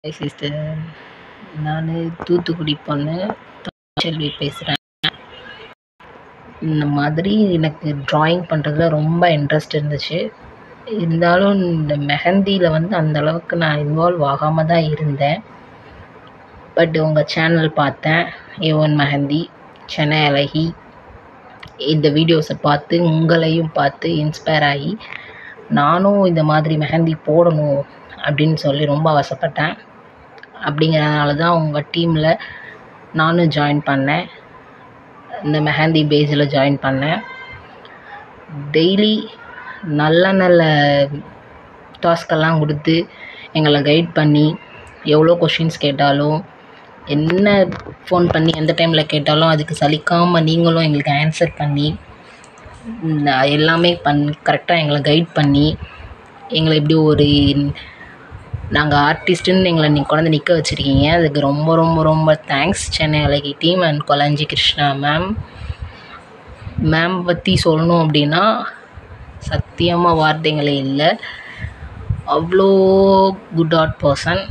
Hi sister, நான் தூத்துக்குடி பொண்ணு செல்வி பேசுகிறேன். இந்த மாதிரி எனக்கு ட்ராயிங் பண்ணுறதுல ரொம்ப இன்ட்ரெஸ்ட் இருந்துச்சு. இருந்தாலும் இந்த மெஹந்தியில் அந்த அளவுக்கு நான் இன்வால்வ் ஆகாமல் தான் இருந்தேன். பட் உங்கள் சேனல் பார்த்தேன், A1 மெஹந்தி, சென்னை அழகி. இந்த வீடியோஸை பார்த்து உங்களையும் பார்த்து இன்ஸ்பயர் ஆகி நானும் இந்த மாதிரி மெஹந்தி போடணும் அப்படின்னு சொல்லி ரொம்ப ஆசைப்பட்டேன். அப்படிங்கிறதுனால தான் உங்கள் டீமில் நானும் ஜாயின் பண்ணேன். இந்த மெஹந்தி பேஸில் ஜாயின் பண்ணேன். டெய்லி நல்ல நல்ல டாஸ்கெல்லாம் கொடுத்து எங்களை கைட் பண்ணி, எவ்வளோ கொஷின்ஸ் கேட்டாலும், என்ன ஃபோன் பண்ணி எந்த டைமில் கேட்டாலும் அதுக்கு சலிக்காமல் நீங்களும் எங்களுக்கு ஆன்சர் பண்ணி எல்லாமே கரெக்டாக எங்களை கைட் பண்ணி எங்களை இப்படி ஒரு நாங்கள் ஆர்டிஸ்ட்டுன்னு எங்களை கொண்டாந்து நிற்க வச்சுருக்கீங்க. அதுக்கு ரொம்ப ரொம்ப ரொம்ப தேங்க்ஸ் சென்னை அழகி team and Kolanji Krishna ma'am பற்றி சொல்லணும் அப்படின்னா சத்தியமாக வார்த்தைகளே இல்லை. அவ்வளோ குட் ஆர்ட் பர்சன்.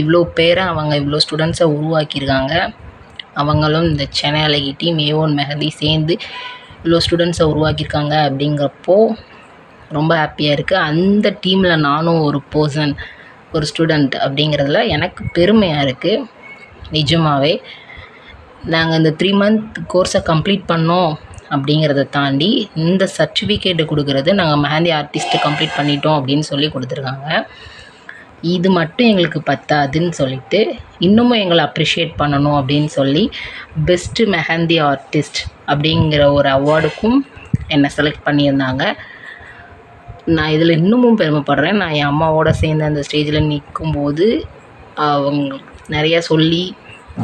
இவ்வளோ பேரை இவ்வளோ ஸ்டூடெண்ட்ஸை உருவாக்கியிருக்காங்க. அவங்களும் இந்த சென்னை அழகி டீம் A1 மெஹந்தி சேர்ந்து இவ்வளோ ஸ்டூடெண்ட்ஸை உருவாக்கியிருக்காங்க. அப்படிங்கிறப்போ ரொம்ப ஹாப்பியாக இருக்குது. அந்த டீமில் நானும் ஒரு ஸ்டூடெண்ட் அப்படிங்கிறதுல எனக்கு பெருமையாக இருக்குது. நிஜமாகவே நாங்கள் இந்த 3 month கோர்ஸை கம்ப்ளீட் பண்ணோம் அப்படிங்கிறத தாண்டி இந்த சர்டிஃபிகேட்டை கொடுக்குறது நாங்கள் மெஹந்தி ஆர்டிஸ்ட்டு கம்ப்ளீட் பண்ணிட்டோம் அப்படின்னு சொல்லி கொடுத்துருக்காங்க. இது மட்டும் எங்களுக்கு பத்தாதுன்னு சொல்லிட்டு இன்னமும் எங்களை அப்ரிஷியேட் பண்ணணும் அப்படின்னு சொல்லி பெஸ்ட்டு மெஹந்தி ஆர்டிஸ்ட் அப்படிங்கிற ஒரு அவார்டுக்கும் என்னை செலக்ட் பண்ணியிருந்தாங்க. நான் இதில் இன்னமும் பெருமைப்படுறேன். நான் என் அம்மாவோடு சேர்ந்து அந்த ஸ்டேஜில் நிற்கும்போது அவங்க நிறையா சொல்லி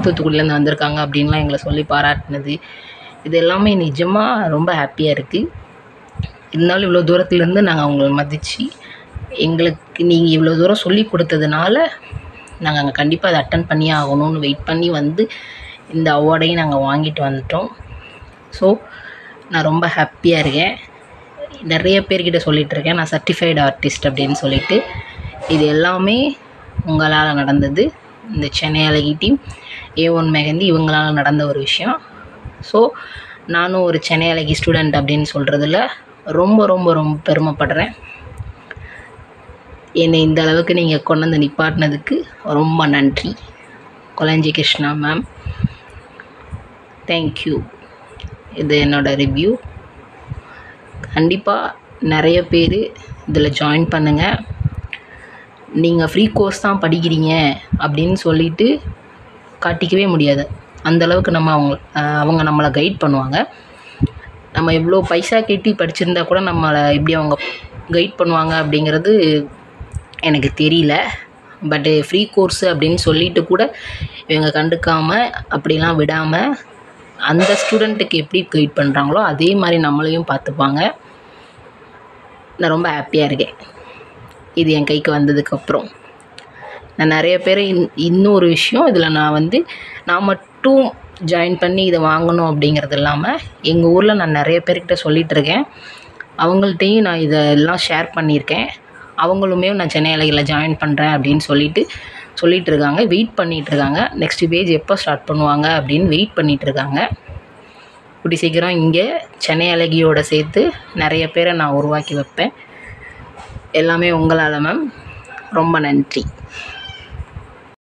தூத்துக்குடியிலேருந்து வந்திருக்காங்க அப்படின்லாம் எங்களை சொல்லி பாராட்டினது, இது எல்லாமே நிஜமாக ரொம்ப ஹாப்பியாக இருக்குது. இருந்தாலும் இவ்வளோ தூரத்துலேருந்து நாங்கள் அவங்கள மதித்து எங்களுக்கு நீங்கள் இவ்வளோ தூரம் சொல்லி கொடுத்ததுனால நாங்கள் அங்கே கண்டிப்பாக அதை அட்டன் பண்ணியே ஆகணும்னு வெயிட் பண்ணி இந்த அவார்டையும் நாங்கள் வாங்கிட்டு வந்துட்டோம். ஸோ நான் ரொம்ப ஹாப்பியாக இருக்கேன். நிறைய பேர்கிட்ட சொல்லிகிட்ருக்கேன் நான் சர்டிஃபைடு ஆர்டிஸ்ட் அப்படின்னு சொல்லிட்டு. இது எல்லாமே உங்களால் நடந்தது. இந்த சென்னை அழகி டீம் A1 மெஹந்தி இவங்களால் நடந்த ஒரு விஷயம். ஸோ நானும் ஒரு சென்னை அழகி ஸ்டூடெண்ட் அப்படின்னு சொல்கிறதுல ரொம்ப ரொம்ப ரொம்ப பெருமைப்படுறேன். என்னை இந்த அளவுக்கு நீங்கள் கொண்டு வந்து நிப்பாட்டினதுக்கு ரொம்ப நன்றி கொலஞ்சி கிருஷ்ணா மேம். தேங்க்யூ. இது என்னோடய ரிவ்யூ. கண்டிப்பாக நிறைய பேர் இதில் ஜாயின் பண்ணுங்கள். நீங்கள் ஃப்ரீ கோர்ஸ் தான் படிக்கிறீங்க அப்படின்னு சொல்லிட்டு காட்டிக்கவே முடியாது. அந்தளவுக்கு அவங்க நம்மளை கைட் பண்ணுவாங்க. நம்ம எவ்வளோ பைசா கட்டி படிச்சிருந்தா கூட நம்மளை எப்படி அவங்க கைட் பண்ணுவாங்க அப்படிங்கிறது எனக்கு தெரியல. பட்டு ஃப்ரீ கோர்ஸு அப்படின்னு சொல்லிட்டு கூட இவங்க கண்டுக்காமல் அப்படிலாம் விடாமல் அந்த ஸ்டூடெண்ட்டுக்கு எப்படி கைட் பண்ணுறாங்களோ அதே மாதிரி நம்மளையும் பார்த்துப்பாங்க. நான் ரொம்ப ஹாப்பியாக இருக்கேன் இது என் கைக்கு வந்ததுக்கப்புறம். நான் நிறைய பேர் இன்னொரு விஷயம் இதில் நான் மட்டும் ஜாயின் பண்ணி இதை வாங்கணும் அப்படிங்கிறது இல்லாமல் எங்கள் ஊரில் நான் நிறைய பேர்கிட்ட சொல்லிகிட்ருக்கேன். அவங்கள்ட்டையும் நான் இதெல்லாம் ஷேர் பண்ணியிருக்கேன். அவங்களுமே நான் சென்னை அழகியில் ஜாயின் பண்ணுறேன் அப்படின்னு சொல்லிகிட்ருக்காங்க. வெயிட் பண்ணிகிட்ருக்காங்க. நெக்ஸ்ட்டு பேஜ் எப்போ ஸ்டார்ட் பண்ணுவாங்க அப்படின்னு வெயிட் பண்ணிகிட்ருக்காங்க. கூடி சீக்கிரம் இங்கே சென்னை அழகியோடு சேர்த்து நிறைய பேரை நான் உருவாக்கி வைப்பேன். எல்லாமே உங்களால் மேம். ரொம்ப நன்றி.